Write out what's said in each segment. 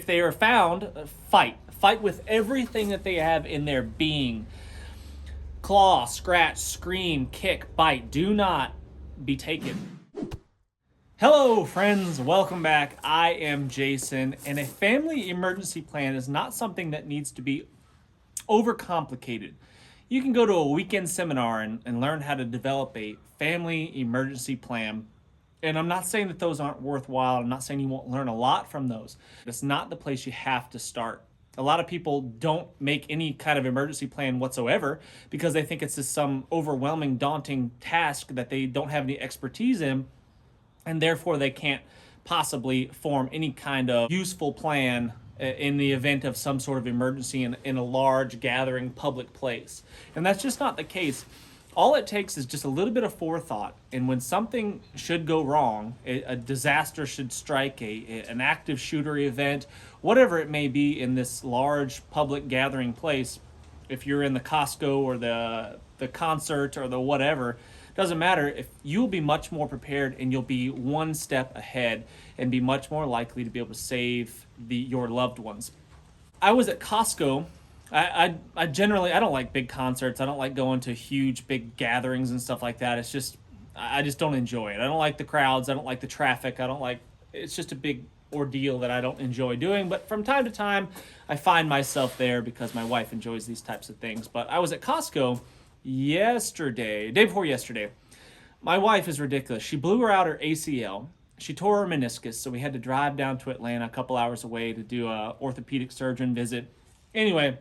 if they are found, fight. Fight with everything that they have in their being. Claw, scratch, scream, kick, bite. Do not be taken. Hello, friends. Welcome back. I am Jason, and a family emergency plan is not something that needs to be overcomplicated. You can go to a weekend seminar and learn how to develop a family emergency plan. And I'm not saying that those aren't worthwhile. I'm not saying you won't learn a lot from those. It's not the place you have to start. A lot of people don't make any kind of emergency plan whatsoever because they think it's just some overwhelming, daunting task that they don't have any expertise in, and therefore they can't possibly form any kind of useful plan in the event of some sort of emergency in a large gathering public place. And that's just not the case. All it takes is just a little bit of forethought, and when something should go wrong, a disaster should strike, an active shooter event, whatever it may be in this large public gathering place, if you're in the Costco or the concert or the whatever, doesn't matter. If you'll be much more prepared, and you'll be one step ahead and be much more likely to be able to save your loved ones. I was at Costco. I generally, I don't like big concerts. I don't like going to huge big gatherings and stuff like that. It's just, I just don't enjoy it. I don't like the crowds. I don't like the traffic. It's just a big ordeal that I don't enjoy doing. But from time to time, I find myself there because my wife enjoys these types of things. But I was at Costco day before yesterday. My wife is ridiculous. She blew her out her ACL. She tore her meniscus. So we had to drive down to Atlanta, a couple hours away, to do a orthopedic surgeon visit. Anyway,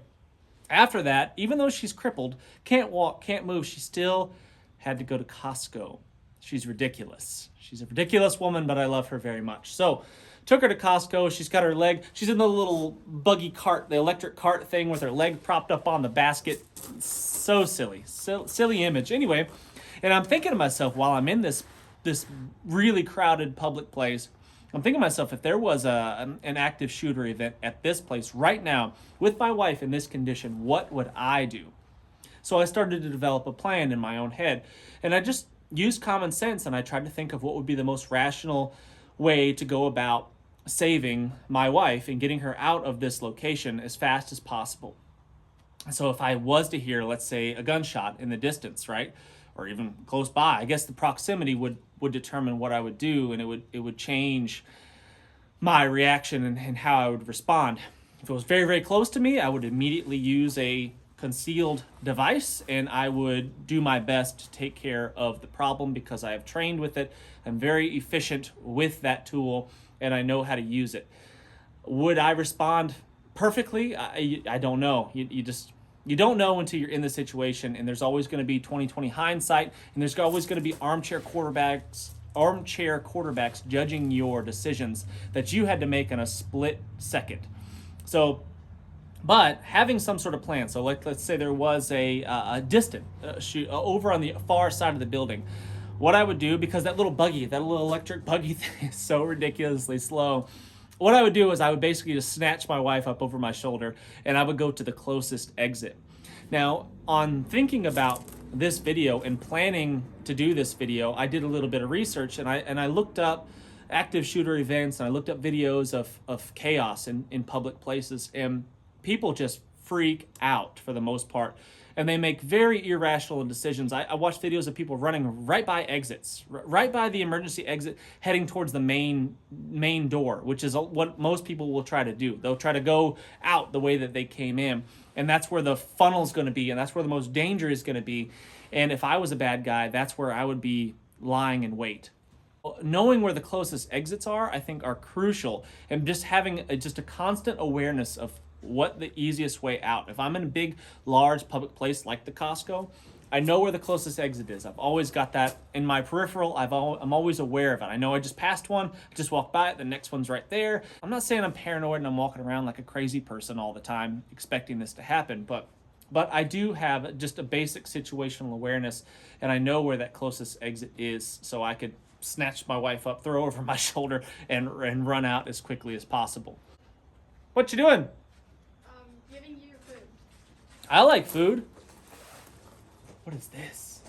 after that, even though she's crippled, can't walk, can't move, she still had to go to Costco. She's ridiculous. She's a ridiculous woman, but I love her very much. So, took her to Costco. She's got her leg, she's in the little buggy cart, the electric cart thing with her leg propped up on the basket. So silly. Silly image. Anyway, and I'm thinking to myself while I'm in this really crowded public place, I'm thinking to myself, if there was an active shooter event at this place right now with my wife in this condition, what would I do? So I started to develop a plan in my own head, and I just used common sense, and I tried to think of what would be the most rational way to go about saving my wife and getting her out of this location as fast as possible. So if I was to hear, let's say, a gunshot in the distance, right, or even close by, I guess the proximity would determine what I would do, and it would change my reaction and how I would respond. If it was very, very close to me, I would immediately use a concealed device, and I would do my best to take care of the problem because I have trained with it. I'm very efficient with that tool, and I know how to use it. Would I respond perfectly? I don't know. You don't know until you're in the situation, and there's always going to be 20/20 hindsight, and there's always going to be armchair quarterbacks judging your decisions that you had to make in a split second. So, but having some sort of plan. So, let's say there was a distant shoot over on the far side of the building. What I would do, because that little electric buggy thing is so ridiculously slow, what I would do is I would basically just snatch my wife up over my shoulder, and I would go to the closest exit. Now, on thinking about this video and planning to do this video, I did a little bit of research, and I looked up active shooter events, and I looked up videos of chaos in public places, and people just freak out for the most part, and they make very irrational decisions. I watched videos of people running right by exits, right by the emergency exit, heading towards the main door, which is what most people will try to do. They'll try to go out the way that they came in, and that's where the funnel is going to be, and that's where the most danger is going to be. And if I was a bad guy, that's where I would be lying in wait. Knowing where the closest exits are, I think, are crucial, and just having just a constant awareness of what the easiest way out. If I'm in a big, large public place like the Costco, I know where the closest exit is. I've always got that in my peripheral. I'm always aware of it. I know I just passed one, I just walked by it, the next one's right there. I'm not saying I'm paranoid and I'm walking around like a crazy person all the time expecting this to happen, but I do have just a basic situational awareness, and I know where that closest exit is, so I could snatch my wife up, throw her over my shoulder, and run out as quickly as possible. What you doing? Giving you your food. I like food. What is this?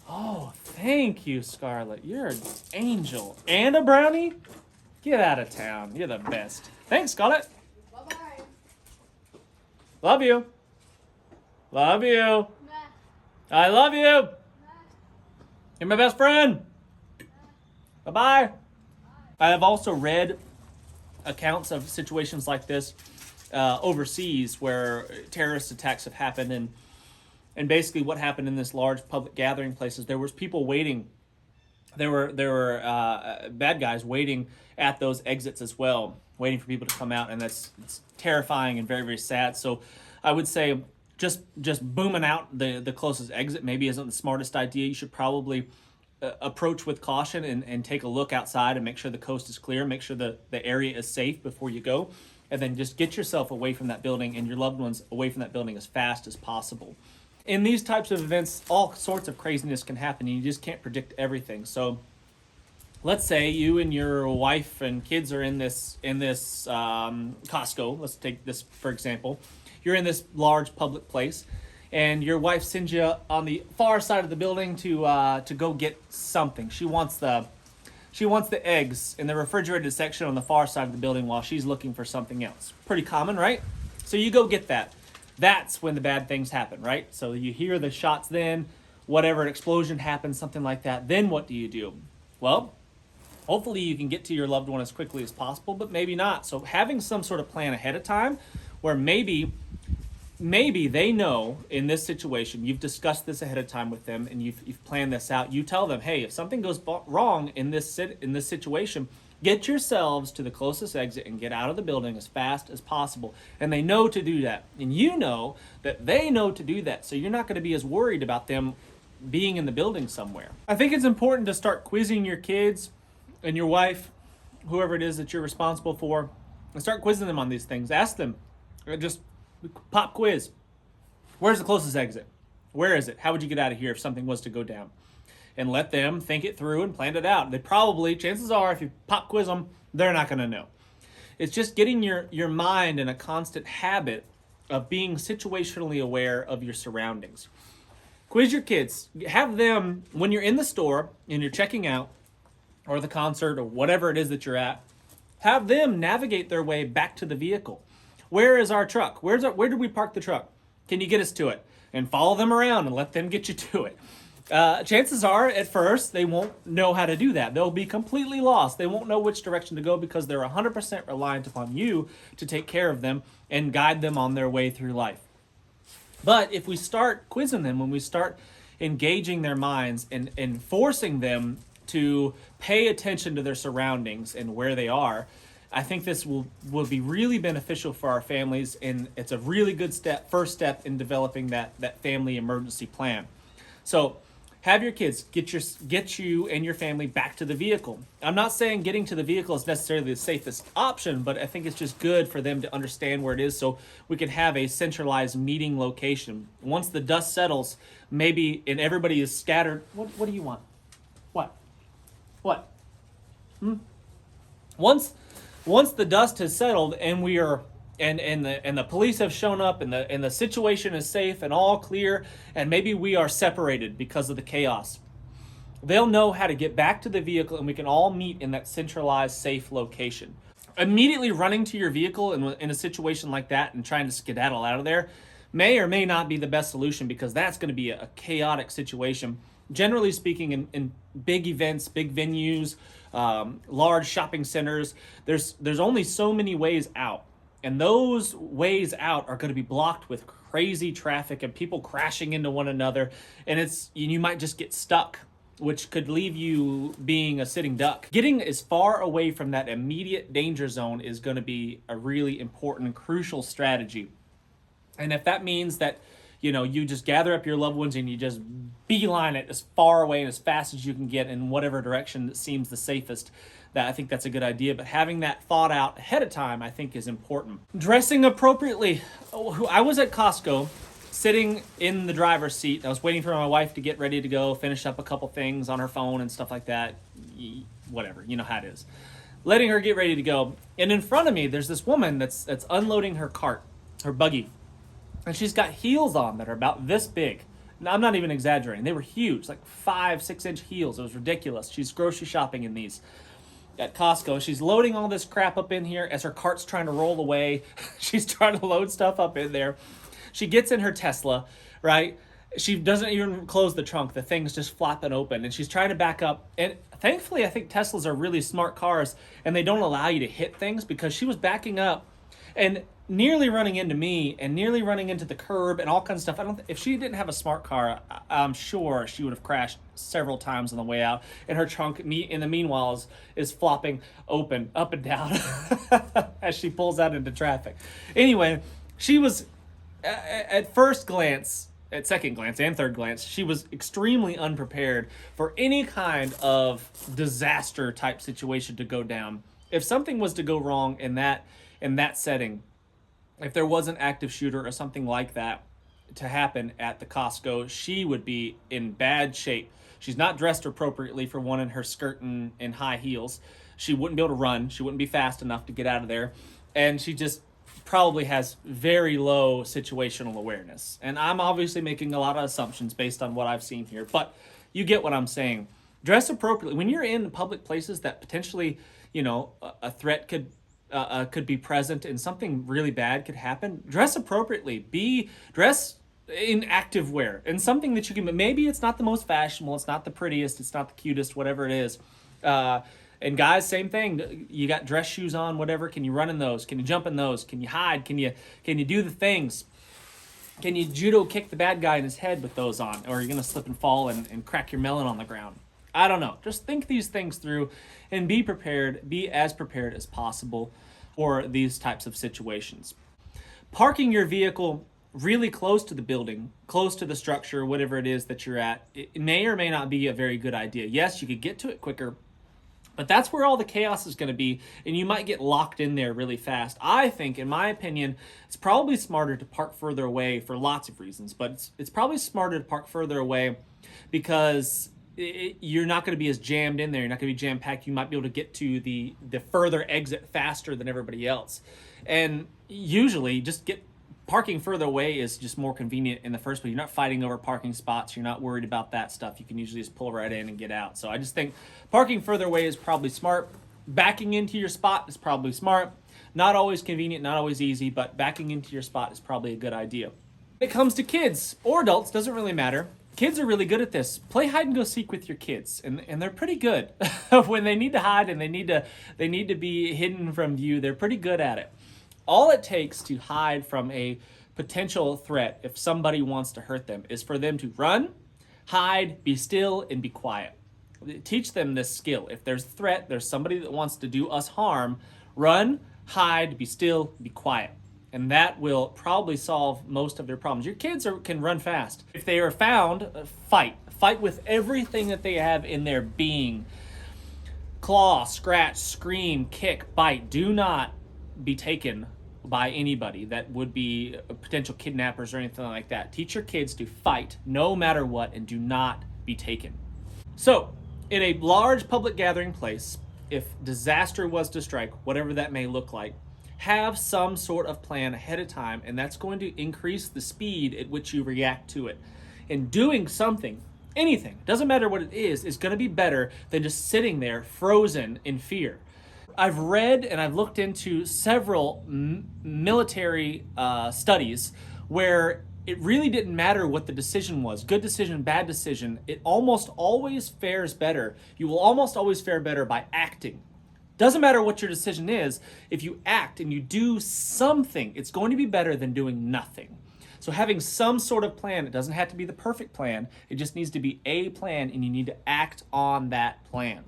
Oh, thank you, Scarlett. You're an angel. And a brownie? Get out of town. You're the best. Thanks, Scarlett. Bye-bye. Love you. Love you. Nah. I love you. Nah. You're my best friend. Bye-bye. I have also read accounts of situations like this overseas where terrorist attacks have happened, and basically what happened in this large public gathering places, there was people waiting. There were bad guys waiting at those exits as well, waiting for people to come out, and it's terrifying and very, very sad. So I would say just booming out the closest exit maybe isn't the smartest idea. You should probably approach with caution and take a look outside and make sure the coast is clear, make sure the area is safe before you go, and then just get yourself away from that building and your loved ones away from that building as fast as possible. In these types of events, all sorts of craziness can happen, and you just can't predict everything. So let's say you and your wife and kids are in this Costco. Let's take this for example. You're in this large public place, and your wife sends you on the far side of the building to go get something. She wants the eggs in the refrigerated section on the far side of the building while she's looking for something else. Pretty common, right? So you go get that. That's when the bad things happen, right? So you hear the shots then, whatever, an explosion happens, something like that. Then what do? Well, hopefully you can get to your loved one as quickly as possible, but maybe not. So having some sort of plan ahead of time where maybe they know in this situation, you've discussed this ahead of time with them and you've planned this out. You tell them, hey, if something goes wrong in this situation, get yourselves to the closest exit and get out of the building as fast as possible. And they know to do that. And you know that they know to do that. So you're not going to be as worried about them being in the building somewhere. I think it's important to start quizzing your kids and your wife, whoever it is that you're responsible for, and start quizzing them on these things. Ask them, just pop quiz. Where's the closest exit? Where is it? How would you get out of here if something was to go down? And let them think it through and plan it out. They probably, chances are, if you pop quiz them, they're not going to know. It's just getting your mind in a constant habit of being situationally aware of your surroundings. Quiz your kids. Have them, when you're in the store and you're checking out, or the concert, or whatever it is that you're at, have them navigate their way back to the vehicle. Where is our truck? Where did we park the truck? Can you get us to it? And follow them around and let them get you to it. Chances are, at first, they won't know how to do that. They'll be completely lost. They won't know which direction to go because they're 100% reliant upon you to take care of them and guide them on their way through life. But if we start quizzing them, when we start engaging their minds and forcing them to pay attention to their surroundings and where they are, I think this will be really beneficial for our families, and it's a really good first step in developing that family emergency plan. So have your kids get you and your family back to the vehicle. I'm not saying getting to the vehicle is necessarily the safest option, but I think it's just good for them to understand where it is so we can have a centralized meeting location. Once the dust settles, maybe, and everybody is scattered. What do you want? What? Once the dust has settled and we are and the police have shown up and the situation is safe and all clear, and maybe we are separated because of the chaos, they'll know how to get back to the vehicle and we can all meet in that centralized safe location. Immediately running to your vehicle in a situation like that and trying to skedaddle out of there may or may not be the best solution, because that's going to be a chaotic situation. Generally speaking, in big events, big venues, large shopping centers, there's only so many ways out. And those ways out are going to be blocked with crazy traffic and people crashing into one another. And you might just get stuck, which could leave you being a sitting duck. Getting as far away from that immediate danger zone is going to be a really important, crucial strategy. And if that means that you just gather up your loved ones and you just beeline it as far away and as fast as you can get in whatever direction that seems the safest, I think that's a good idea. But having that thought out ahead of time, I think, is important. Dressing appropriately. I was at Costco, sitting in the driver's seat. I was waiting for my wife to get ready to go, finish up a couple things on her phone and stuff like that. Whatever, you know how it is. Letting her get ready to go. And in front of me, there's this woman that's unloading her cart, her buggy. And she's got heels on that are about this big. Now, I'm not even exaggerating. They were huge, like 5-6 inch heels. It was ridiculous. She's grocery shopping in these. at Costco. She's loading all this crap up in here as her cart's trying to roll away. She's trying to load stuff up in there. She gets in her Tesla, right? She doesn't even close the trunk. The thing's just flapping open, and she's trying to back up. And thankfully, I think Teslas are really smart cars, and they don't allow you to hit things, because she was backing up and nearly running into me and nearly running into the curb and all kinds of stuff. I don't. If she didn't have a smart car, I'm sure she would have crashed several times on the way out. And her trunk, in the meanwhile, is flopping open up and down as she pulls out into traffic. Anyway, she was at first glance. At second glance and third glance, she was extremely unprepared for any kind of disaster type situation to go down. If something was to go wrong in that setting, if there was an active shooter or something like that to happen at the Costco, she would be in bad shape. She's not dressed appropriately, for one, in her skirt and high heels. She wouldn't be able to run. She wouldn't be fast enough to get out of there. And she just probably has very low situational awareness. And I'm obviously making a lot of assumptions based on what I've seen here, but you get what I'm saying. Dress appropriately. When you're in public places that potentially, a threat could be present and something really bad could happen, dress appropriately. Dress in active wear and something that you can, maybe it's not the most fashionable, it's not the prettiest, it's not the cutest, whatever it is. And guys, same thing. You got dress shoes on, whatever. Can you run in those? Can you jump in those? Can you hide? Can you do the things? Can you judo kick the bad guy in his head with those on? Or are you going to slip and fall and crack your melon on the ground? I don't know. Just think these things through and be prepared. Be as prepared as possible for these types of situations. Parking your vehicle really close to the building, close to the structure, whatever it is that you're at, it may or may not be a very good idea. Yes, you could get to it quicker, but that's where all the chaos is going to be, and you might get locked in there really fast. I think, in my opinion, it's probably smarter to park further away for lots of reasons, but it's probably smarter to park further away because you're not going to be as jammed in there. You're not going to be jam-packed. You might be able to get to the further exit faster than everybody else. And usually, parking further away is just more convenient in the first place. You're not fighting over parking spots. You're not worried about that stuff. You can usually just pull right in and get out. So I just think parking further away is probably smart. Backing into your spot is probably smart. Not always convenient, not always easy, but backing into your spot is probably a good idea. When it comes to kids or adults, doesn't really matter. Kids are really good at this. Play hide and go seek with your kids, and they're pretty good. When they need to hide and they need to be hidden from view, they're pretty good at it. All it takes to hide from a potential threat, if somebody wants to hurt them, is for them to run, hide, be still, and be quiet. Teach them this skill. If there's a threat, there's somebody that wants to do us harm, run, hide, be still, be quiet. And that will probably solve most of their problems. Your kids can run fast. If they are found, fight. Fight with everything that they have in their being. Claw, scratch, scream, kick, bite. Do not be taken by anybody that would be potential kidnappers or anything like that. Teach your kids to fight no matter what and do not be taken. So, in a large public gathering place, if disaster was to strike, whatever that may look like, have some sort of plan ahead of time, and that's going to increase the speed at which you react to it. And doing something, anything, doesn't matter what it is going to be better than just sitting there frozen in fear. I've read and I've looked into several military studies where it really didn't matter what the decision was, good decision, bad decision, it almost always fares better. You will almost always fare better by acting. Doesn't matter what your decision is, if you act and you do something, it's going to be better than doing nothing. So having some sort of plan, it doesn't have to be the perfect plan, it just needs to be a plan, and you need to act on that plan.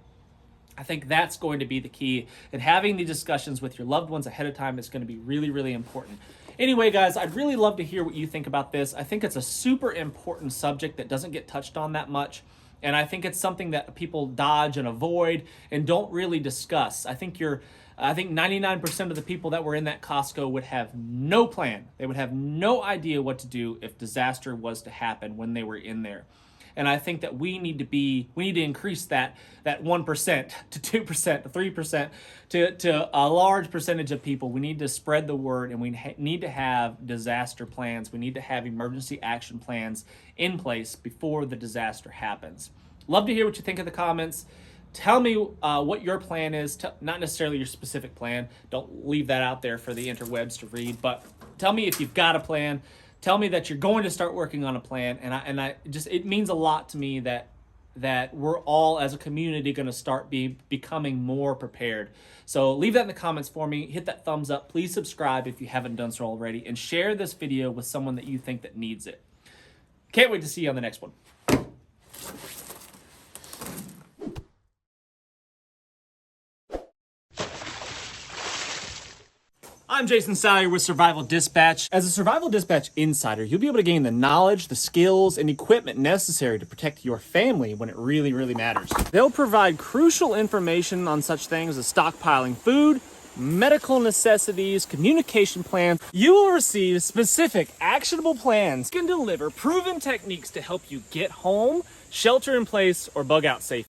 I think that's going to be the key, and having the discussions with your loved ones ahead of time is going to be really, really important. Anyway, guys, I'd really love to hear what you think about this. I think it's a super important subject that doesn't get touched on that much, and I think it's something that people dodge and avoid and don't really discuss. I think 99% of the people that were in that Costco would have no plan. They would have no idea what to do if disaster was to happen when they were in there. And I think that we need to increase that 1% to 2% to 3% to a large percentage of people. We need to spread the word, and we need to have disaster plans. We need to have emergency action plans in place before the disaster happens. Love to hear what you think in the comments. Tell me what your plan is. Not necessarily your specific plan. Don't leave that out there for the interwebs to read. But tell me if you've got a plan. Tell me that you're going to start working on a plan. And I just, it means a lot to me that we're all as a community going to start becoming more prepared. So leave that in the comments for me. Hit that thumbs up. Please subscribe if you haven't done so already, and share this video with someone that you think that needs it. Can't wait to see you on the next one. I'm Jason Salyer with Survival Dispatch. As a Survival Dispatch insider, you'll be able to gain the knowledge, the skills, and equipment necessary to protect your family when it really, really matters. They'll provide crucial information on such things as stockpiling food, medical necessities, communication plans. You will receive specific, actionable plans. You can deliver proven techniques to help you get home, shelter in place, or bug out safe.